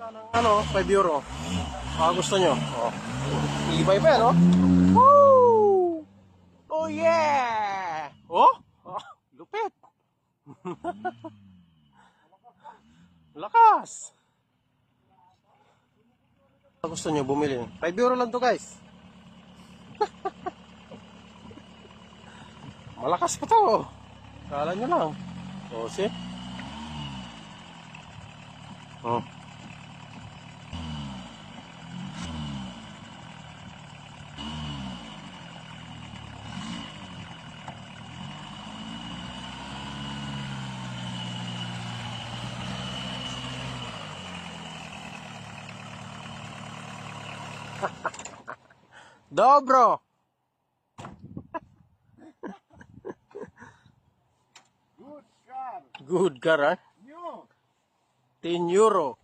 Ano, 5 euro. Gusto nyo? Oh. Ibay pa yan, oh. Woo! Oh, yeah! Oh? Lupit! Lakas! Gusto nyo bumili? 5 euro lang to, guys. Malakas pa to. Kala nyo lang. Oh, see? Oh. Dobro! Good car. Good car, ha? New. 10 euro.